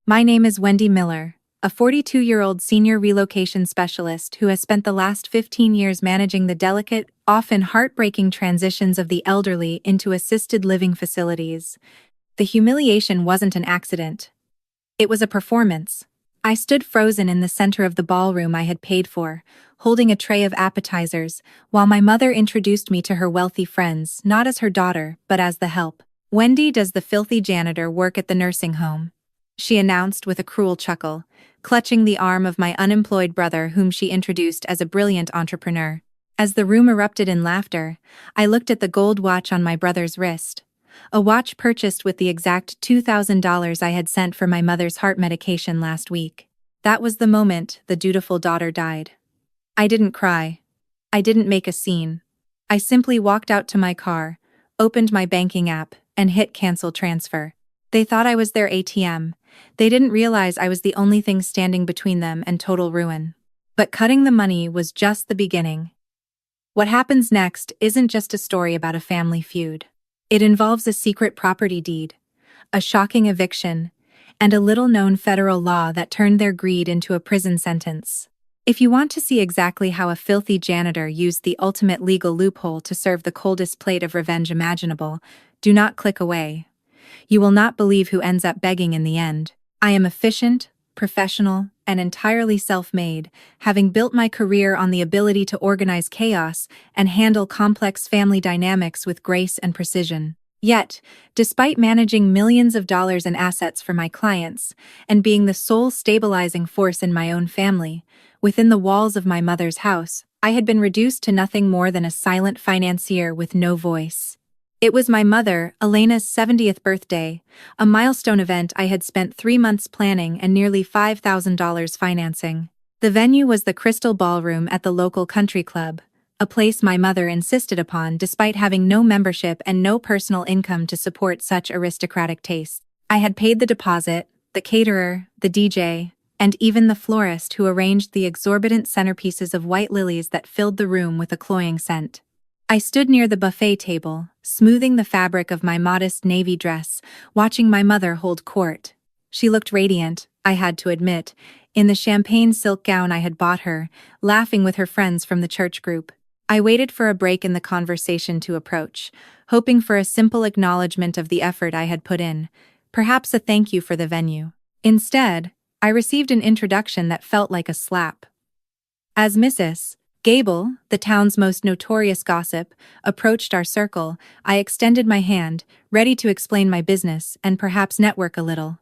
My name is Wendy Miller, a 42-year-old senior relocation specialist who has spent the last 15 years managing the delicate, often heartbreaking transitions of the elderly into assisted living facilities. The humiliation wasn't an accident. It was a performance. I stood frozen in the center of the ballroom I had paid for, holding a tray of appetizers, while my mother introduced me to her wealthy friends, not as her daughter, but as the help. "Wendy does the filthy janitor work at the nursing home," she announced with a cruel chuckle, clutching the arm of my unemployed brother whom she introduced as a brilliant entrepreneur. As the room erupted in laughter, I looked at the gold watch on my brother's wrist. A watch purchased with the exact $2,000 I had sent for my mother's heart medication last week. That was the moment the dutiful daughter died. I didn't cry. I didn't make a scene. I simply walked out to my car, opened my banking app, and hit cancel transfer. They thought I was their ATM. They didn't realize I was the only thing standing between them and total ruin. But cutting the money was just the beginning. What happens next isn't just a story about a family feud. It involves a secret property deed, a shocking eviction, and a little-known federal law that turned their greed into a prison sentence. If you want to see exactly how a filthy janitor used the ultimate legal loophole to serve the coldest plate of revenge imaginable, do not click away. You will not believe who ends up begging in the end. I am efficient, professional, and entirely self-made, having built my career on the ability to organize chaos and handle complex family dynamics with grace and precision. Yet, despite managing millions of dollars in assets for my clients and being the sole stabilizing force in my own family, within the walls of my mother's house, I had been reduced to nothing more than a silent financier with no voice. It was my mother, Elena's 70th birthday, a milestone event I had spent 3 months planning and nearly $5,000 financing. The venue was the Crystal Ballroom at the local country club, a place my mother insisted upon despite having no membership and no personal income to support such aristocratic tastes. I had paid the deposit, the caterer, the DJ, and even the florist who arranged the exorbitant centerpieces of white lilies that filled the room with a cloying scent. I stood near the buffet table, smoothing the fabric of my modest navy dress, watching my mother hold court. She looked radiant, I had to admit, in the champagne silk gown I had bought her, laughing with her friends from the church group. I waited for a break in the conversation to approach, hoping for a simple acknowledgement of the effort I had put in, perhaps a thank you for the venue. Instead, I received an introduction that felt like a slap. As Mrs. Gable, the town's most notorious gossip, approached our circle, I extended my hand, ready to explain my business and perhaps network a little.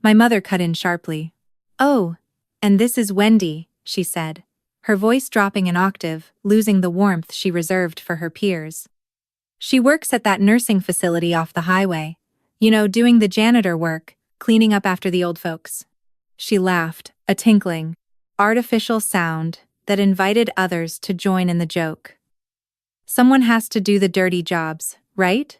My mother cut in sharply. "Oh, and this is Wendy," she said, her voice dropping an octave, losing the warmth she reserved for her peers. "She works at that nursing facility off the highway. You know, doing the janitor work, cleaning up after the old folks." She laughed, a tinkling, artificial sound that invited others to join in the joke. "Someone has to do the dirty jobs, right?"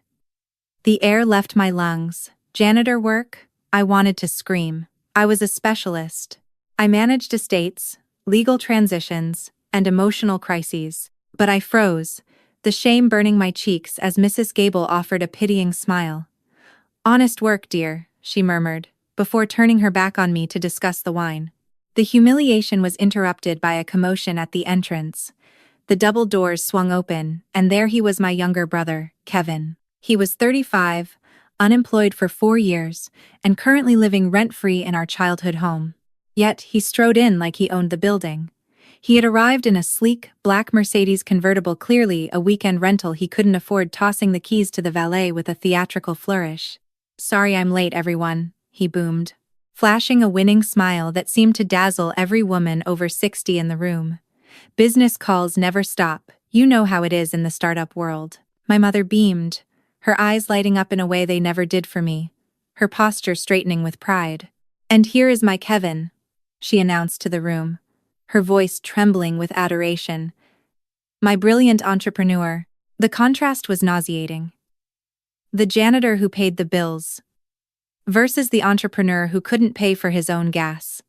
The air left my lungs. Janitor work? I wanted to scream. I was a specialist. I managed estates, legal transitions, and emotional crises. But I froze, the shame burning my cheeks as Mrs. Gable offered a pitying smile. "Honest work, dear," she murmured, before turning her back on me to discuss the wine. The humiliation was interrupted by a commotion at the entrance. The double doors swung open, and there he was, my younger brother, Kevin. He was 35, unemployed for 4 years, and currently living rent-free in our childhood home. Yet he strode in like he owned the building. He had arrived in a sleek, black Mercedes convertible, clearly a weekend rental he couldn't afford, tossing the keys to the valet with a theatrical flourish. "Sorry I'm late, everyone," he boomed, flashing a winning smile that seemed to dazzle every woman over 60 in the room. "Business calls never stop, you know how it is in the startup world." My mother beamed, her eyes lighting up in a way they never did for me, her posture straightening with pride. "And here is my Kevin," she announced to the room, her voice trembling with adoration. "My brilliant entrepreneur." The contrast was nauseating. The janitor who paid the bills versus the entrepreneur who couldn't pay for his own gas.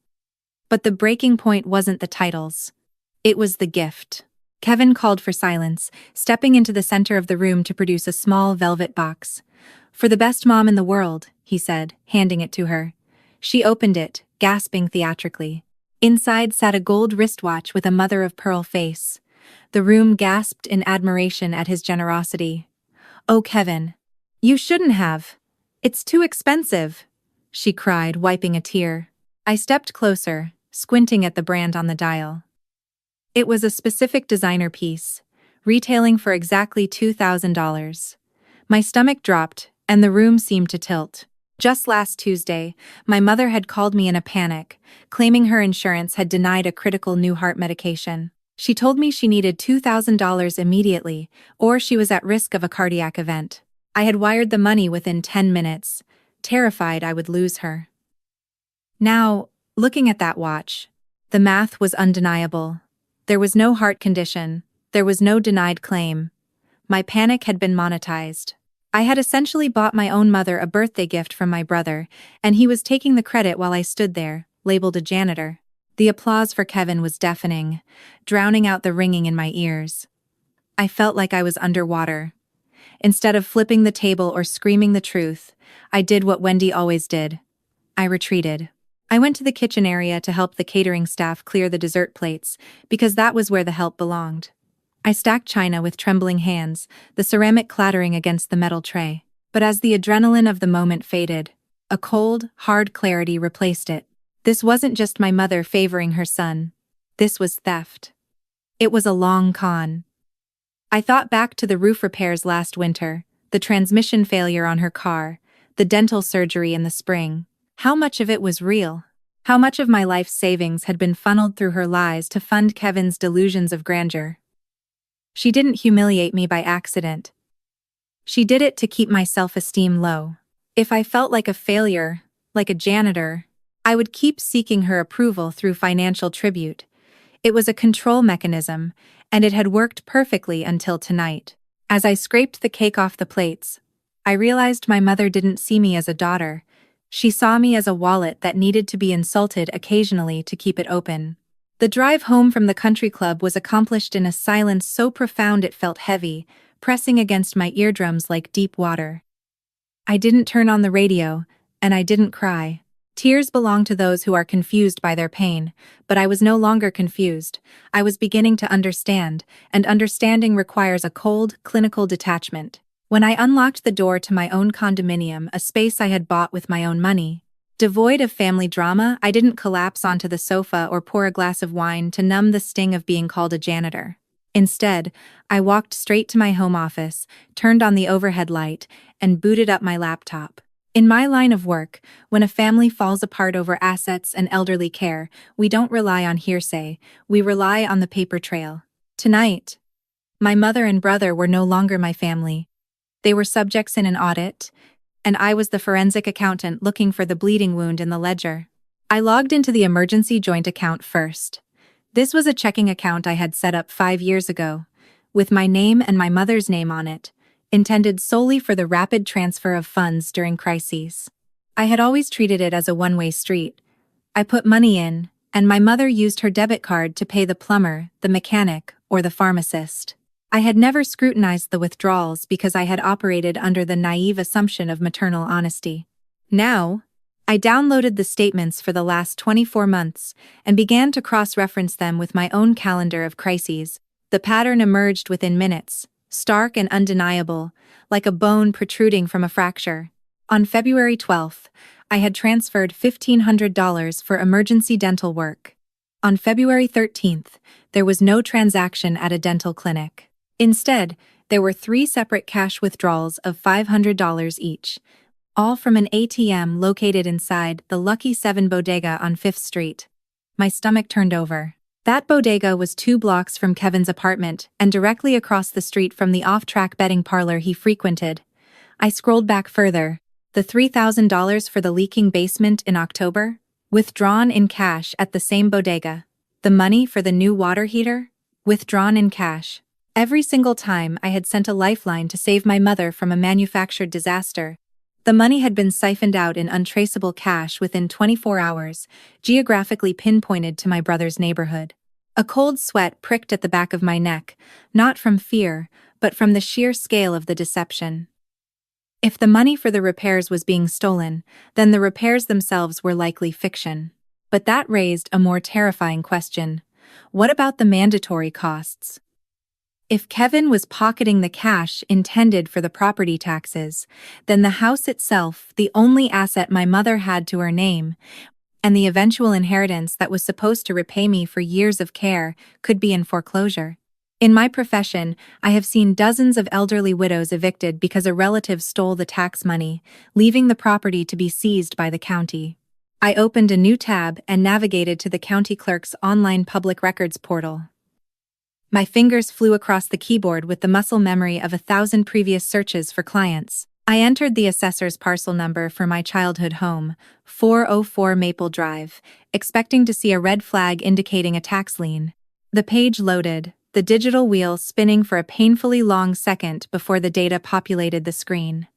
But the breaking point wasn't the titles. It was the gift. Kevin called for silence, stepping into the center of the room to produce a small velvet box. "For the best mom in the world," he said, handing it to her. She opened it, gasping theatrically. Inside sat a gold wristwatch with a mother-of-pearl face. The room gasped in admiration at his generosity. "Oh, Kevin. You shouldn't have. It's too expensive," she cried, wiping a tear. I stepped closer, squinting at the brand on the dial. It was a specific designer piece, retailing for exactly $2,000. My stomach dropped, and the room seemed to tilt. Just last Tuesday, my mother had called me in a panic, claiming her insurance had denied a critical new heart medication. She told me she needed $2,000 immediately, or she was at risk of a cardiac event. I had wired the money within 10 minutes, terrified I would lose her. Now, looking at that watch, the math was undeniable. There was no heart condition, there was no denied claim. My panic had been monetized. I had essentially bought my own mother a birthday gift from my brother, and he was taking the credit while I stood there, labeled a janitor. The applause for Kevin was deafening, drowning out the ringing in my ears. I felt like I was underwater. Instead of flipping the table or screaming the truth, I did what Wendy always did. I retreated. I went to the kitchen area to help the catering staff clear the dessert plates, because that was where the help belonged. I stacked china with trembling hands, the ceramic clattering against the metal tray. But as the adrenaline of the moment faded, a cold, hard clarity replaced it. This wasn't just my mother favoring her son. This was theft. It was a long con. I thought back to the roof repairs last winter, the transmission failure on her car, the dental surgery in the spring. How much of it was real? How much of my life's savings had been funneled through her lies to fund Kevin's delusions of grandeur? She didn't humiliate me by accident. She did it to keep my self-esteem low. If I felt like a failure, like a janitor, I would keep seeking her approval through financial tribute. It was a control mechanism, and it had worked perfectly until tonight. As I scraped the cake off the plates, I realized my mother didn't see me as a daughter. She saw me as a wallet that needed to be insulted occasionally to keep it open. The drive home from the country club was accomplished in a silence so profound it felt heavy, pressing against my eardrums like deep water. I didn't turn on the radio, and I didn't cry. Tears belong to those who are confused by their pain, but I was no longer confused. I was beginning to understand, and understanding requires a cold, clinical detachment. When I unlocked the door to my own condominium, a space I had bought with my own money, devoid of family drama, I didn't collapse onto the sofa or pour a glass of wine to numb the sting of being called a janitor. Instead, I walked straight to my home office, turned on the overhead light, and booted up my laptop. In my line of work, when a family falls apart over assets and elderly care, we don't rely on hearsay, we rely on the paper trail. Tonight, my mother and brother were no longer my family. They were subjects in an audit, and I was the forensic accountant looking for the bleeding wound in the ledger. I logged into the emergency joint account first. This was a checking account I had set up 5 years ago, with my name and my mother's name on it, intended solely for the rapid transfer of funds during crises. I had always treated it as a one-way street. I put money in, and my mother used her debit card to pay the plumber, the mechanic, or the pharmacist. I had never scrutinized the withdrawals because I had operated under the naive assumption of maternal honesty. Now, I downloaded the statements for the last 24 months and began to cross-reference them with my own calendar of crises. The pattern emerged within minutes, stark and undeniable, like a bone protruding from a fracture. On February 12th, I had transferred $1,500 for emergency dental work. On February 13th, there was no transaction at a dental clinic. Instead, there were 3 separate cash withdrawals of $500 each, all from an ATM located inside the Lucky 7 bodega on 5th Street. My stomach turned over. That bodega was 2 blocks from Kevin's apartment and directly across the street from the off-track betting parlor he frequented. I scrolled back further. The $3,000 for the leaking basement in October? Withdrawn in cash at the same bodega. The money for the new water heater? Withdrawn in cash. Every single time I had sent a lifeline to save my mother from a manufactured disaster, the money had been siphoned out in untraceable cash within 24 hours, geographically pinpointed to my brother's neighborhood. A cold sweat pricked at the back of my neck, not from fear, but from the sheer scale of the deception. If the money for the repairs was being stolen, then the repairs themselves were likely fiction. But that raised a more terrifying question. What about the mandatory costs? If Kevin was pocketing the cash intended for the property taxes, then the house itself, the only asset my mother had to her name, and the eventual inheritance that was supposed to repay me for years of care, could be in foreclosure. In my profession, I have seen dozens of elderly widows evicted because a relative stole the tax money, leaving the property to be seized by the county. I opened a new tab and navigated to the county clerk's online public records portal. My fingers flew across the keyboard with the muscle memory of 1,000 previous searches for clients. I entered the assessor's parcel number for my childhood home, 404 Maple Drive, expecting to see a red flag indicating a tax lien. The page loaded, the digital wheel spinning for a painfully long second before the data populated the screen.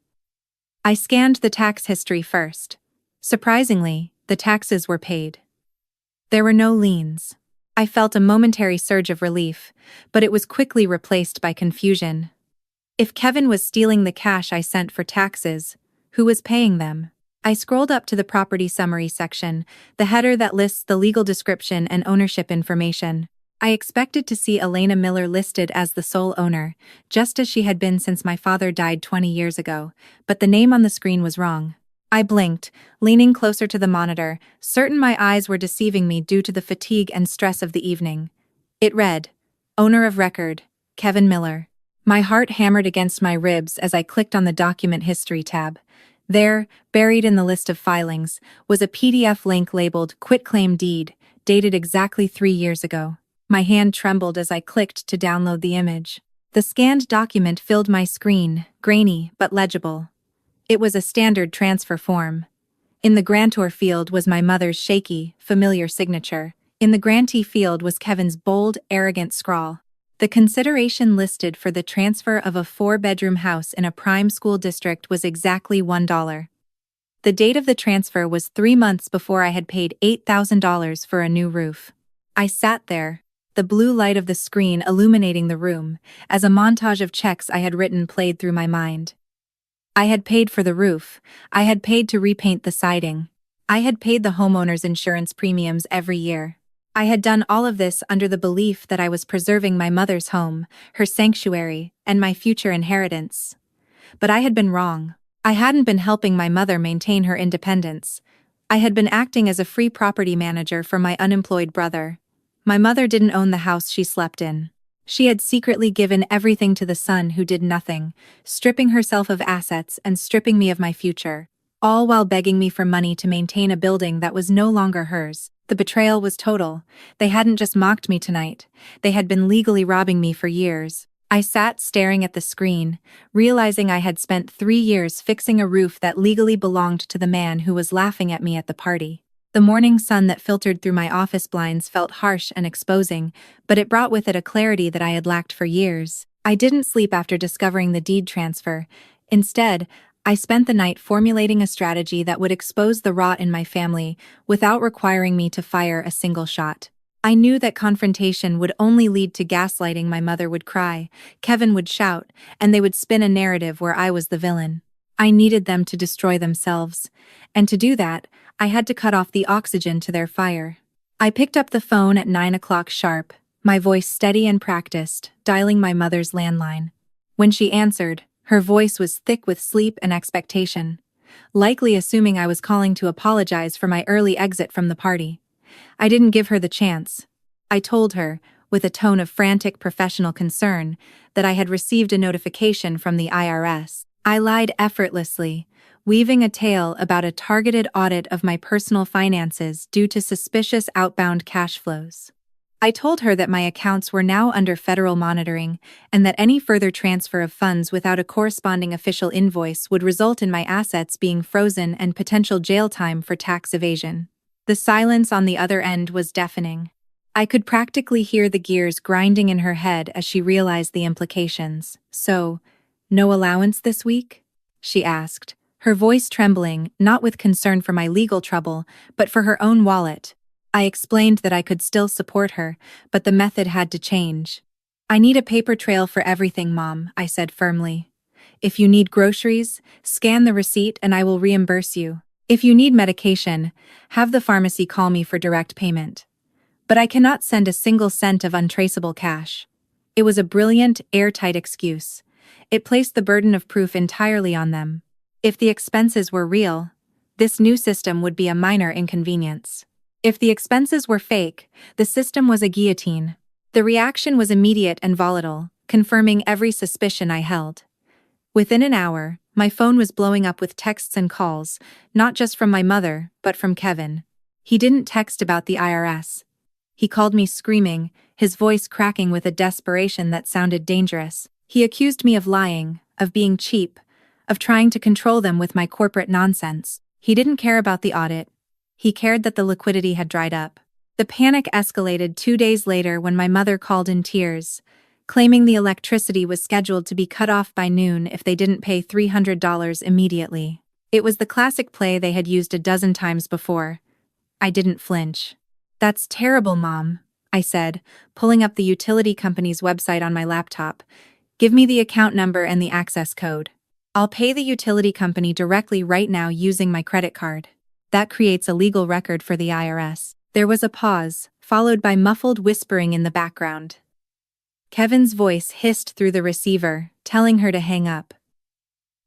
I scanned the tax history first. Surprisingly, the taxes were paid. There were no liens. I felt a momentary surge of relief, but it was quickly replaced by confusion. If Kevin was stealing the cash I sent for taxes, who was paying them? I scrolled up to the property summary section, the header that lists the legal description and ownership information. I expected to see Wendy Miller listed as the sole owner, just as she had been since my father died 20 years ago, but the name on the screen was wrong. I blinked, leaning closer to the monitor, certain my eyes were deceiving me due to the fatigue and stress of the evening. It read, Owner of Record, Kevin Miller. My heart hammered against my ribs as I clicked on the Document History tab. There, buried in the list of filings, was a PDF link labeled Quitclaim Deed, dated exactly 3 years ago. My hand trembled as I clicked to download the image. The scanned document filled my screen, grainy but legible. It was a standard transfer form. In the grantor field was my mother's shaky, familiar signature. In the grantee field was Kevin's bold, arrogant scrawl. The consideration listed for the transfer of a 4-bedroom house in a prime school district was exactly $1. The date of the transfer was 3 months before I had paid $8,000 for a new roof. I sat there, the blue light of the screen illuminating the room, as a montage of checks I had written played through my mind. I had paid for the roof, I had paid to repaint the siding, I had paid the homeowner's insurance premiums every year. I had done all of this under the belief that I was preserving my mother's home, her sanctuary, and my future inheritance. But I had been wrong. I hadn't been helping my mother maintain her independence. I had been acting as a free property manager for my unemployed brother. My mother didn't own the house she slept in. She had secretly given everything to the son who did nothing, stripping herself of assets and stripping me of my future, all while begging me for money to maintain a building that was no longer hers. The betrayal was total. They hadn't just mocked me tonight. They had been legally robbing me for years. I sat staring at the screen, realizing I had spent 3 years fixing a roof that legally belonged to the man who was laughing at me at the party. The morning sun that filtered through my office blinds felt harsh and exposing, but it brought with it a clarity that I had lacked for years. I didn't sleep after discovering the deed transfer. Instead, I spent the night formulating a strategy that would expose the rot in my family without requiring me to fire a single shot. I knew that confrontation would only lead to gaslighting. My mother would cry, Kevin would shout, and they would spin a narrative where I was the villain. I needed them to destroy themselves, and to do that, I had to cut off the oxygen to their fire. I picked up the phone at 9 o'clock sharp, my voice steady and practiced, dialing my mother's landline. When she answered, her voice was thick with sleep and expectation, likely assuming I was calling to apologize for my early exit from the party. I didn't give her the chance. I told her, with a tone of frantic professional concern, that I had received a notification from the IRS. I lied effortlessly, weaving a tale about a targeted audit of my personal finances due to suspicious outbound cash flows. I told her that my accounts were now under federal monitoring and that any further transfer of funds without a corresponding official invoice would result in my assets being frozen and potential jail time for tax evasion. The silence on the other end was deafening. I could practically hear the gears grinding in her head as she realized the implications. So, no allowance this week? She asked, her voice trembling, not with concern for my legal trouble, but for her own wallet. I explained that I could still support her, but the method had to change. I need a paper trail for everything, Mom, I said firmly. If you need groceries, scan the receipt and I will reimburse you. If you need medication, have the pharmacy call me for direct payment. But I cannot send a single cent of untraceable cash. It was a brilliant, airtight excuse. It placed the burden of proof entirely on them. If the expenses were real, this new system would be a minor inconvenience. If the expenses were fake, the system was a guillotine. The reaction was immediate and volatile, confirming every suspicion I held. Within an hour, my phone was blowing up with texts and calls, not just from my mother, but from Kevin. He didn't text about the IRS. He called me screaming, his voice cracking with a desperation that sounded dangerous. He accused me of lying, of being cheap, of trying to control them with my corporate nonsense. He didn't care about the audit. He cared that the liquidity had dried up. The panic escalated 2 days later when my mother called in tears, claiming the electricity was scheduled to be cut off by noon if they didn't pay $300 immediately. It was the classic play they had used a dozen times before. I didn't flinch. "That's terrible, Mom," I said, pulling up the utility company's website on my laptop. "Give me the account number and the access code. I'll pay the utility company directly right now using my credit card. That creates a legal record for the IRS." There was a pause, followed by muffled whispering in the background. Kevin's voice hissed through the receiver, telling her to hang up.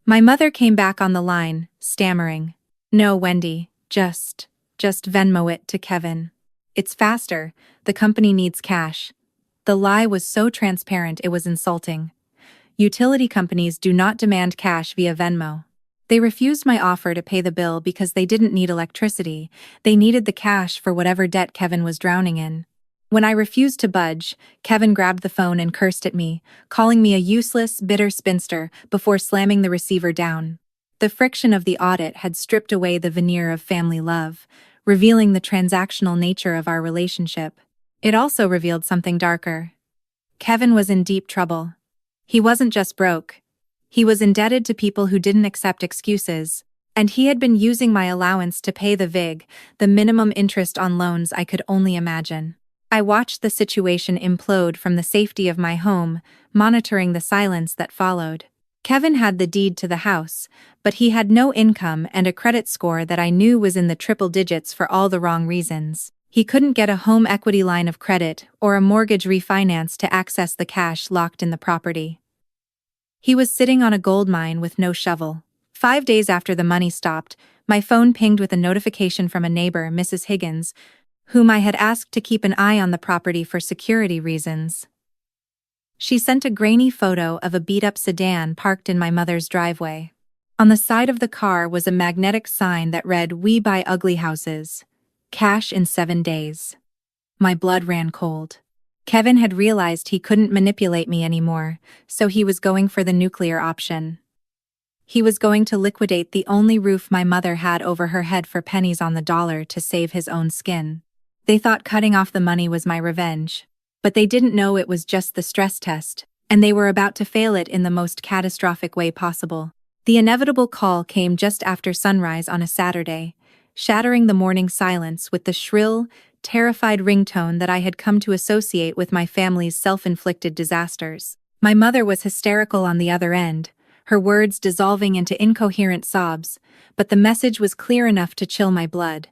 My mother came back on the line, stammering. "No, Wendy, just Venmo it to Kevin. It's faster, the company needs cash." The lie was so transparent it was insulting. Utility companies do not demand cash via Venmo. They refused my offer to pay the bill because they didn't need electricity, they needed the cash for whatever debt Kevin was drowning in. When I refused to budge, Kevin grabbed the phone and cursed at me, calling me a useless, bitter spinster before slamming the receiver down. The friction of the audit had stripped away the veneer of family love, revealing the transactional nature of our relationship. It also revealed something darker. Kevin was in deep trouble. He wasn't just broke. He was indebted to people who didn't accept excuses, and he had been using my allowance to pay the VIG, the minimum interest on loans I could only imagine. I watched the situation implode from the safety of my home, monitoring the silence that followed. Kevin had the deed to the house, but he had no income and a credit score that I knew was in the triple digits for all the wrong reasons. He couldn't get a home equity line of credit or a mortgage refinance to access the cash locked in the property. He was sitting on a gold mine with no shovel. 5 days after the money stopped, my phone pinged with a notification from a neighbor, Mrs. Higgins, whom I had asked to keep an eye on the property for security reasons. She sent a grainy photo of a beat-up sedan parked in my mother's driveway. On the side of the car was a magnetic sign that read, "We buy ugly houses. Cash in 7 days." My blood ran cold. Kevin had realized he couldn't manipulate me anymore, so he was going for the nuclear option. He was going to liquidate the only roof my mother had over her head for pennies on the dollar to save his own skin. They thought cutting off the money was my revenge. But they didn't know it was just the stress test, and they were about to fail it in the most catastrophic way possible. The inevitable call came just after sunrise on a Saturday, shattering the morning silence with the shrill, terrified ringtone that I had come to associate with my family's self-inflicted disasters. My mother was hysterical on the other end, her words dissolving into incoherent sobs, but the message was clear enough to chill my blood.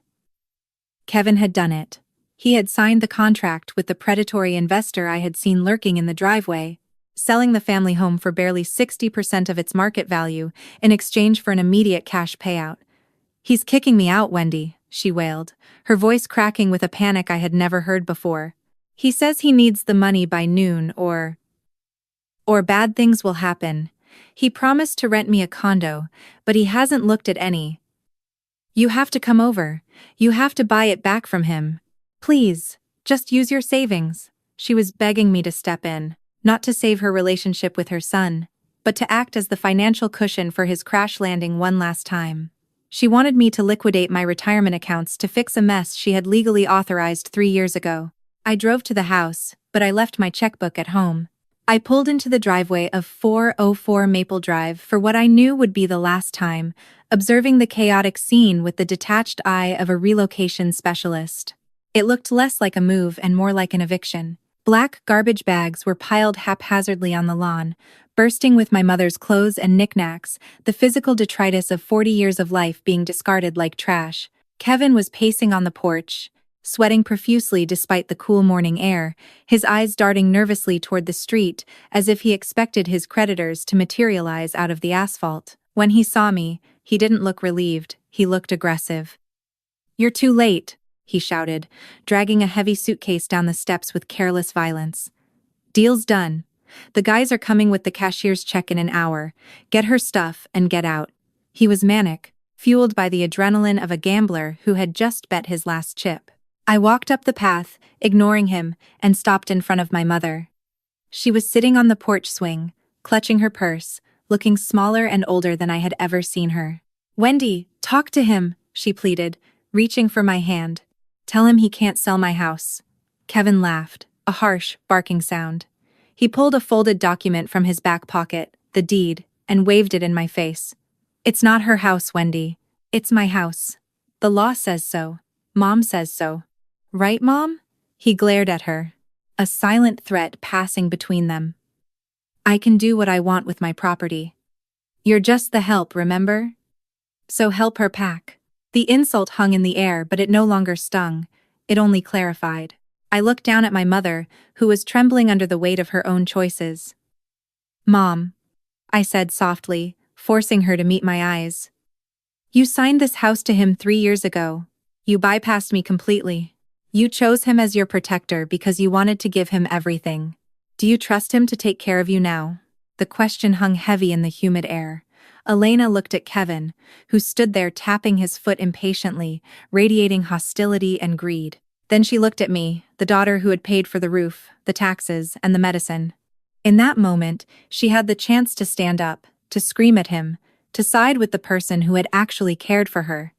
Kevin had done it. He had signed the contract with the predatory investor I had seen lurking in the driveway, selling the family home for barely 60% of its market value in exchange for an immediate cash payout. "He's kicking me out, Wendy," she wailed, her voice cracking with a panic I had never heard before. "He says he needs the money by noon or bad things will happen. He promised to rent me a condo, but he hasn't looked at any. You have to come over. You have to buy it back from him. Please, just use your savings." She was begging me to step in, not to save her relationship with her son, but to act as the financial cushion for his crash landing one last time. She wanted me to liquidate my retirement accounts to fix a mess she had legally authorized 3 years ago. I drove to the house, but I left my checkbook at home. I pulled into the driveway of 404 Maple Drive for what I knew would be the last time, observing the chaotic scene with the detached eye of a relocation specialist. It looked less like a move and more like an eviction. Black garbage bags were piled haphazardly on the lawn, bursting with my mother's clothes and knickknacks, the physical detritus of 40 years of life being discarded like trash. Kevin was pacing on the porch, sweating profusely despite the cool morning air, his eyes darting nervously toward the street as if he expected his creditors to materialize out of the asphalt. When he saw me, he didn't look relieved, he looked aggressive. "You're too late," he shouted, dragging a heavy suitcase down the steps with careless violence. "Deal's done. The guys are coming with the cashier's check in an hour. Get her stuff and get out." He was manic, fueled by the adrenaline of a gambler who had just bet his last chip. I walked up the path, ignoring him, and stopped in front of my mother. She was sitting on the porch swing, clutching her purse, looking smaller and older than I had ever seen her. "Wendy, talk to him," she pleaded, reaching for my hand. "Tell him he can't sell my house." Kevin laughed, a harsh, barking sound. He pulled a folded document from his back pocket, the deed, and waved it in my face. "It's not her house, Wendy. It's my house. The law says so. Mom says so. Right, Mom?" He glared at her, a silent threat passing between them. "I can do what I want with my property. You're just the help, remember? So help her pack." The insult hung in the air, but it no longer stung. It only clarified. I looked down at my mother, who was trembling under the weight of her own choices. "Mom," I said softly, forcing her to meet my eyes. "You signed this house to him 3 years ago. You bypassed me completely. You chose him as your protector because you wanted to give him everything. Do you trust him to take care of you now?" The question hung heavy in the humid air. Elena looked at Kevin, who stood there tapping his foot impatiently, radiating hostility and greed. Then she looked at me, the daughter who had paid for the roof, the taxes, and the medicine. In that moment, she had the chance to stand up, to scream at him, to side with the person who had actually cared for her.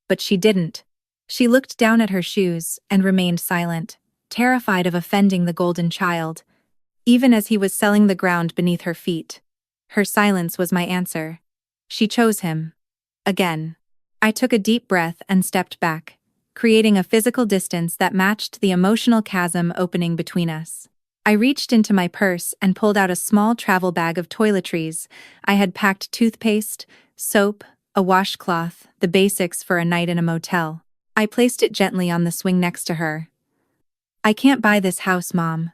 But she didn't. She looked down at her shoes and remained silent, terrified of offending the golden child, even as he was selling the ground beneath her feet. Her silence was my answer. She chose him. Again. I took a deep breath and stepped back, creating a physical distance that matched the emotional chasm opening between us. I reached into my purse and pulled out a small travel bag of toiletries. I had packed toothpaste, soap, a washcloth, the basics for a night in a motel. I placed it gently on the swing next to her. "I can't buy this house, Mom.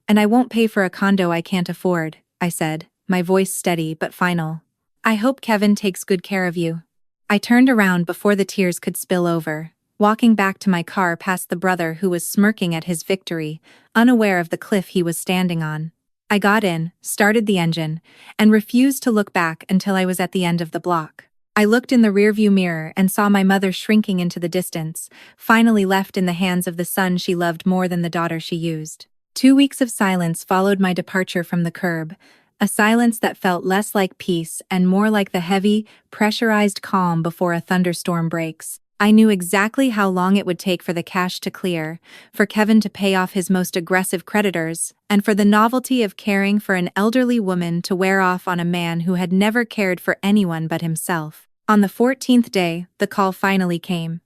And I won't pay for a condo I can't afford," I said, my voice steady but final. "I hope Kevin takes good care of you." I turned around before the tears could spill over, walking back to my car past the brother who was smirking at his victory, unaware of the cliff he was standing on. I got in, started the engine, and refused to look back until I was at the end of the block. I looked in the rearview mirror and saw my mother shrinking into the distance, finally left in the hands of the son she loved more than the daughter she used. 2 weeks of silence followed my departure from the curb, a silence that felt less like peace and more like the heavy, pressurized calm before a thunderstorm breaks. I knew exactly how long it would take for the cash to clear, for Kevin to pay off his most aggressive creditors, and for the novelty of caring for an elderly woman to wear off on a man who had never cared for anyone but himself. On the 14th day, the call finally came.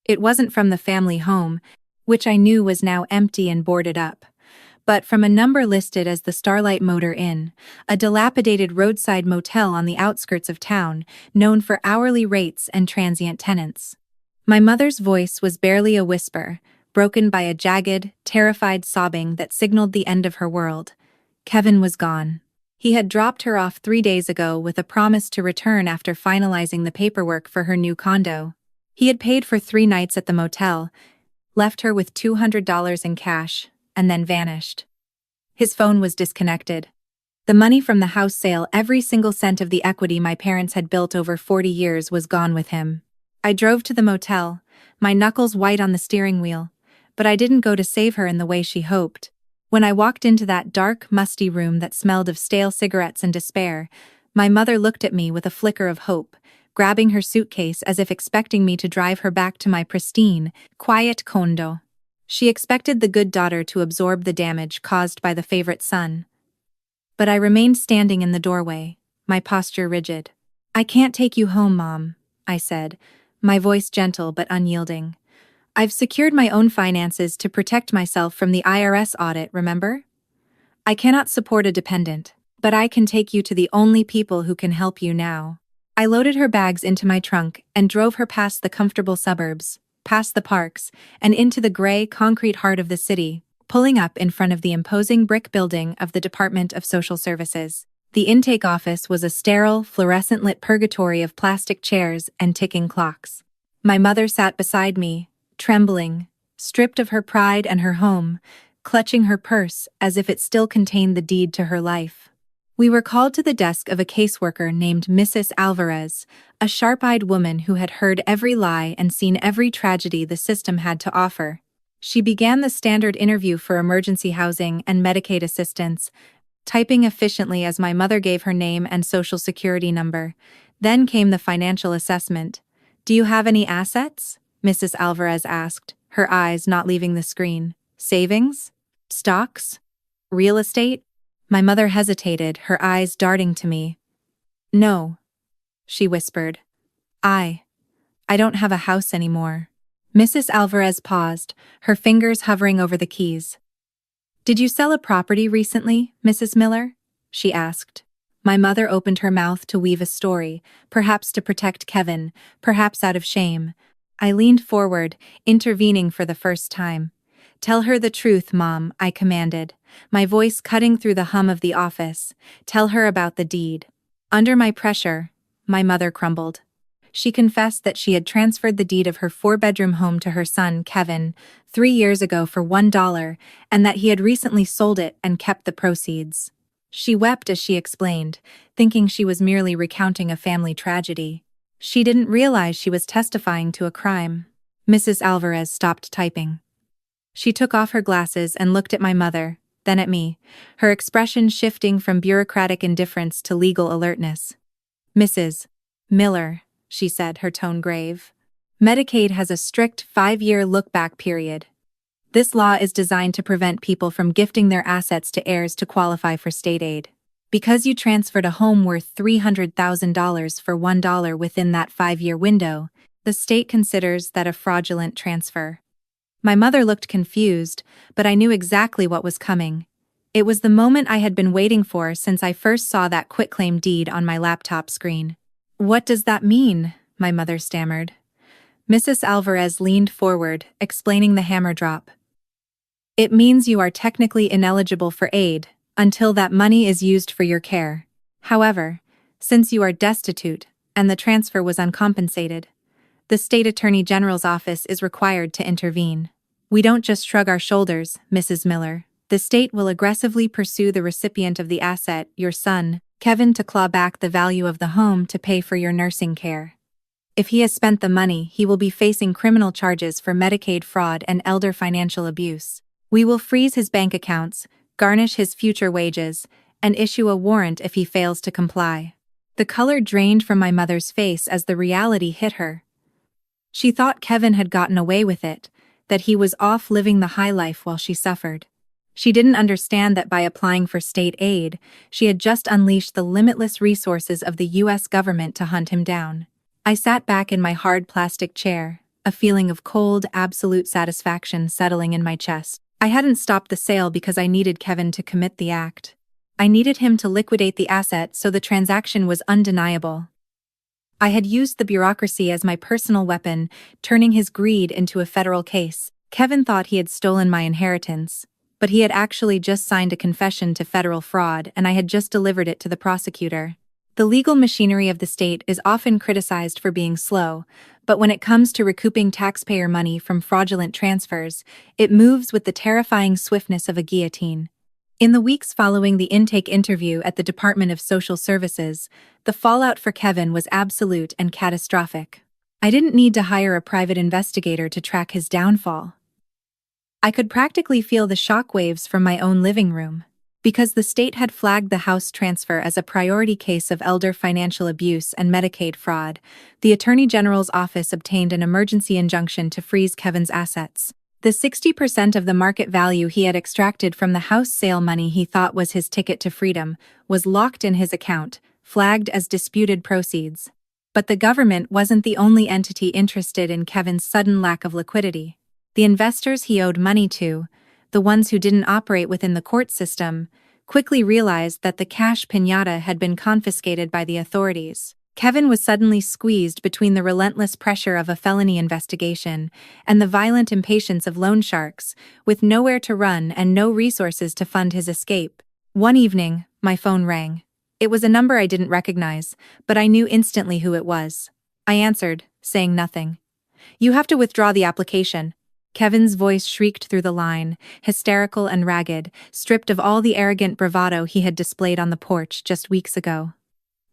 It wasn't from the family home, which I knew was now empty and boarded up, but from a number listed as the Starlight Motor Inn, a dilapidated roadside motel on the outskirts of town, known for hourly rates and transient tenants. My mother's voice was barely a whisper, broken by a jagged, terrified sobbing that signaled the end of her world. Kevin was gone. He had dropped her off 3 days ago with a promise to return after finalizing the paperwork for her new condo. He had paid for 3 nights at the motel, left her with $200 in cash, and then vanished. His phone was disconnected. The money from the house sale, every single cent of the equity my parents had built over 40 years, was gone with him. I drove to the motel, my knuckles white on the steering wheel, but I didn't go to save her in the way she hoped. When I walked into that dark, musty room that smelled of stale cigarettes and despair, my mother looked at me with a flicker of hope, grabbing her suitcase as if expecting me to drive her back to my pristine, quiet condo. She expected the good daughter to absorb the damage caused by the favorite son. But I remained standing in the doorway, my posture rigid. "I can't take you home, Mom," I said, my voice gentle but unyielding. "I've secured my own finances to protect myself from the IRS audit, remember? I cannot support a dependent." But I can take you to the only people who can help you now. I loaded her bags into my trunk and drove her past the comfortable suburbs, past the parks, and into the gray, concrete heart of the city, pulling up in front of the imposing brick building of the Department of Social Services. The intake office was a sterile, fluorescent-lit purgatory of plastic chairs and ticking clocks. My mother sat beside me, trembling, stripped of her pride and her home, clutching her purse as if it still contained the deed to her life. We were called to the desk of a caseworker named Mrs. Alvarez, a sharp-eyed woman who had heard every lie and seen every tragedy the system had to offer. She began the standard interview for emergency housing and Medicaid assistance, typing efficiently as my mother gave her name and social security number. Then came the financial assessment. "Do you have any assets?" Mrs. Alvarez asked, her eyes not leaving the screen. "Savings? Stocks? Real estate?" My mother hesitated, her eyes darting to me. "No," she whispered. I don't have a house anymore." Mrs. Alvarez paused, her fingers hovering over the keys. "Did you sell a property recently, Mrs. Miller?" she asked. My mother opened her mouth to weave a story, perhaps to protect Kevin, perhaps out of shame. I leaned forward, intervening for the first time. "Tell her the truth, Mom," I commanded, my voice cutting through the hum of the office. "Tell her about the deed." Under my pressure, my mother crumbled. She confessed that she had transferred the deed of her 4-bedroom home to her son, Kevin, 3 years ago for $1, and that he had recently sold it and kept the proceeds. She wept as she explained, thinking she was merely recounting a family tragedy. She didn't realize she was testifying to a crime. Mrs. Alvarez stopped typing. She took off her glasses and looked at my mother, then at me, her expression shifting from bureaucratic indifference to legal alertness. "Mrs. Miller," she said, her tone grave, "Medicaid has a strict 5-year look-back period. This law is designed to prevent people from gifting their assets to heirs to qualify for state aid. Because you transferred a home worth $300,000 for $1 within that 5-year window, the state considers that a fraudulent transfer." My mother looked confused, but I knew exactly what was coming. It was the moment I had been waiting for since I first saw that quitclaim deed on my laptop screen. "What does that mean?" my mother stammered. Mrs. Alvarez leaned forward, explaining the hammer drop. "It means you are technically ineligible for aid until that money is used for your care. However, since you are destitute and the transfer was uncompensated, the state attorney general's office is required to intervene. We don't just shrug our shoulders, Mrs. Miller. The state will aggressively pursue the recipient of the asset, your son, Kevin, to claw back the value of the home to pay for your nursing care. If he has spent the money, he will be facing criminal charges for Medicaid fraud and elder financial abuse. We will freeze his bank accounts, garnish his future wages, and issue a warrant if he fails to comply." The color drained from my mother's face as the reality hit her. She thought Kevin had gotten away with it, that he was off living the high life while she suffered. She didn't understand that by applying for state aid, she had just unleashed the limitless resources of the U.S. government to hunt him down. I sat back in my hard plastic chair, a feeling of cold, absolute satisfaction settling in my chest. I hadn't stopped the sale because I needed Kevin to commit the act. I needed him to liquidate the asset so the transaction was undeniable. I had used the bureaucracy as my personal weapon, turning his greed into a federal case. Kevin thought he had stolen my inheritance, but he had actually just signed a confession to federal fraud, and I had just delivered it to the prosecutor. The legal machinery of the state is often criticized for being slow, but when it comes to recouping taxpayer money from fraudulent transfers, it moves with the terrifying swiftness of a guillotine. In the weeks following the intake interview at the Department of Social Services, the fallout for Kevin was absolute and catastrophic. I didn't need to hire a private investigator to track his downfall. I could practically feel the shockwaves from my own living room. Because the state had flagged the house transfer as a priority case of elder financial abuse and Medicaid fraud, the Attorney General's office obtained an emergency injunction to freeze Kevin's assets. The 60% of the market value he had extracted from the house sale money he thought was his ticket to freedom was locked in his account, flagged as disputed proceeds. But the government wasn't the only entity interested in Kevin's sudden lack of liquidity. The investors he owed money to, the ones who didn't operate within the court system, quickly realized that the cash piñata had been confiscated by the authorities. Kevin was suddenly squeezed between the relentless pressure of a felony investigation and the violent impatience of loan sharks, with nowhere to run and no resources to fund his escape. One evening, my phone rang. It was a number I didn't recognize, but I knew instantly who it was. I answered, saying nothing. "You have to withdraw the application." Kevin's voice shrieked through the line, hysterical and ragged, stripped of all the arrogant bravado he had displayed on the porch just weeks ago.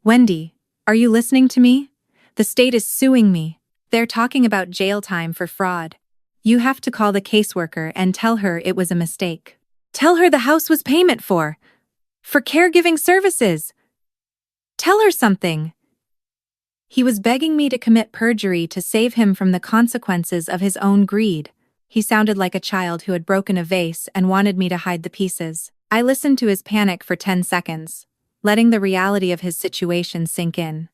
"Wendy, are you listening to me? The state is suing me. They're talking about jail time for fraud. You have to call the caseworker and tell her it was a mistake. Tell her the house was payment for caregiving services. Tell her something." He was begging me to commit perjury to save him from the consequences of his own greed. He sounded like a child who had broken a vase and wanted me to hide the pieces. I listened to his panic for 10 seconds, letting the reality of his situation sink in.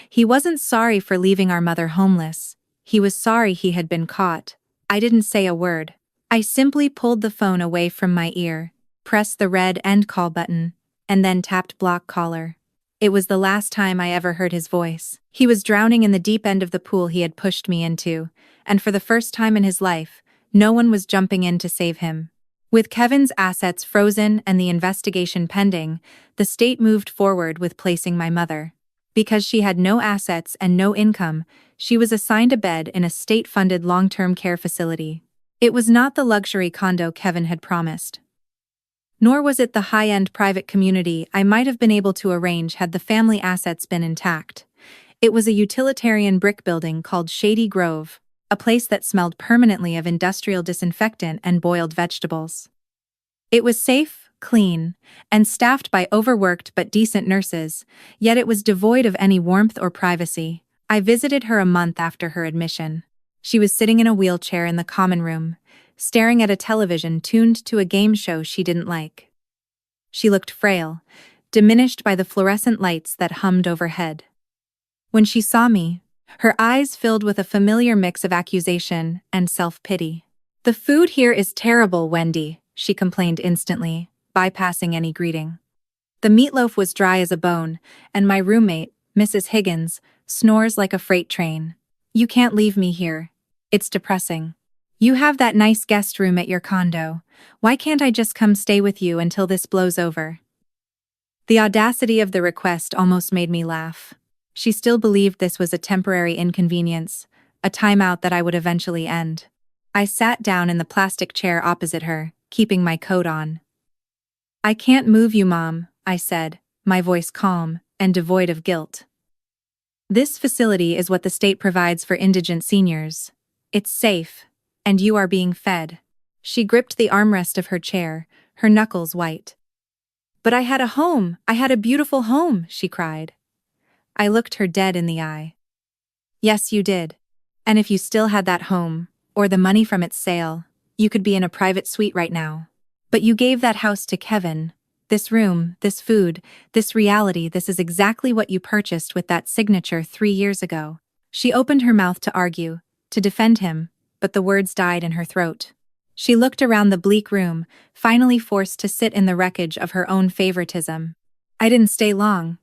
He wasn't sorry for leaving our mother homeless. He was sorry he had been caught. I didn't say a word. I simply pulled the phone away from my ear, pressed the red end call button, and then tapped block caller. It was the last time I ever heard his voice. He was drowning in the deep end of the pool he had pushed me into, and for the first time in his life, no one was jumping in to save him. With Kevin's assets frozen and the investigation pending, the state moved forward with placing my mother. Because she had no assets and no income, she was assigned a bed in a state-funded long-term care facility. It was not the luxury condo Kevin had promised. Nor was it the high-end private community I might have been able to arrange had the family assets been intact. It was a utilitarian brick building called Shady Grove, a place that smelled permanently of industrial disinfectant and boiled vegetables. It was safe, clean, and staffed by overworked but decent nurses, yet it was devoid of any warmth or privacy. I visited her a month after her admission. She was sitting in a wheelchair in the common room, staring at a television tuned to a game show she didn't like. She looked frail, diminished by the fluorescent lights that hummed overhead. When she saw me, her eyes filled with a familiar mix of accusation and self-pity. "The food here is terrible, Wendy," she complained instantly, bypassing any greeting. The meatloaf was dry as a bone, and my roommate, Mrs. Higgins, snores like a freight train. "You can't leave me here. It's depressing. You have that nice guest room at your condo. Why can't I just come stay with you until this blows over?" The audacity of the request almost made me laugh. She still believed this was a temporary inconvenience, a timeout that I would eventually end. I sat down in the plastic chair opposite her, keeping my coat on. "I can't move you, Mom," I said, my voice calm and devoid of guilt. "This facility is what the state provides for indigent seniors. It's safe, and you are being fed." She gripped the armrest of her chair, her knuckles white. "But I had a home, I had a beautiful home," she cried. I looked her dead in the eye. "Yes, you did. And if you still had that home, or the money from its sale, you could be in a private suite right now. But you gave that house to Kevin. This room, this food, this reality, this is exactly what you purchased with that signature 3 years ago." She opened her mouth to argue, to defend him, but the words died in her throat. She looked around the bleak room, finally forced to sit in the wreckage of her own favoritism. I didn't stay long.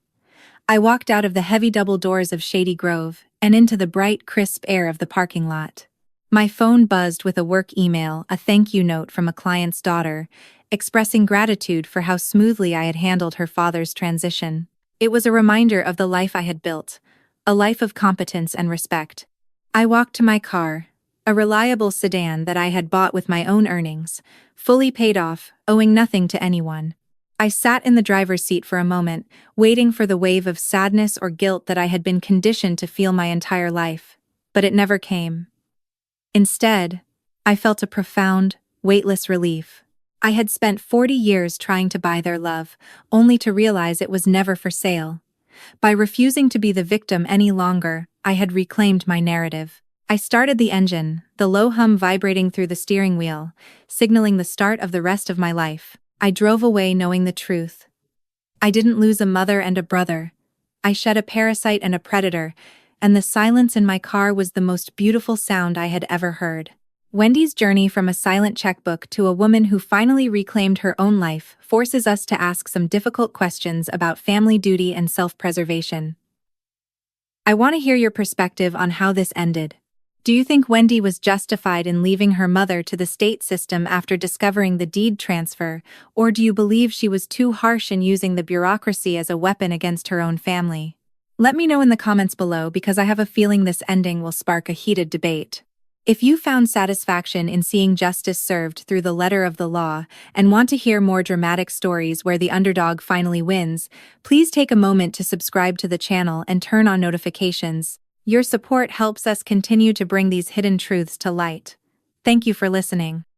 I walked out of the heavy double doors of Shady Grove and into the bright, crisp air of the parking lot. My phone buzzed with a work email, a thank you note from a client's daughter, expressing gratitude for how smoothly I had handled her father's transition. It was a reminder of the life I had built, a life of competence and respect. I walked to my car, a reliable sedan that I had bought with my own earnings, fully paid off, owing nothing to anyone. I sat in the driver's seat for a moment, waiting for the wave of sadness or guilt that I had been conditioned to feel my entire life, but it never came. Instead, I felt a profound, weightless relief. I had spent 40 years trying to buy their love, only to realize it was never for sale. By refusing to be the victim any longer, I had reclaimed my narrative. I started the engine, the low hum vibrating through the steering wheel, signaling the start of the rest of my life. I drove away knowing the truth. I didn't lose a mother and a brother. I shed a parasite and a predator, and the silence in my car was the most beautiful sound I had ever heard. Wendy's journey from a silent checkbook to a woman who finally reclaimed her own life forces us to ask some difficult questions about family duty and self-preservation. I want to hear your perspective on how this ended. Do you think Wendy was justified in leaving her mother to the state system after discovering the deed transfer, or do you believe she was too harsh in using the bureaucracy as a weapon against her own family? Let me know in the comments below because I have a feeling this ending will spark a heated debate. If you found satisfaction in seeing justice served through the letter of the law and want to hear more dramatic stories where the underdog finally wins, please take a moment to subscribe to the channel and turn on notifications. Your support helps us continue to bring these hidden truths to light. Thank you for listening.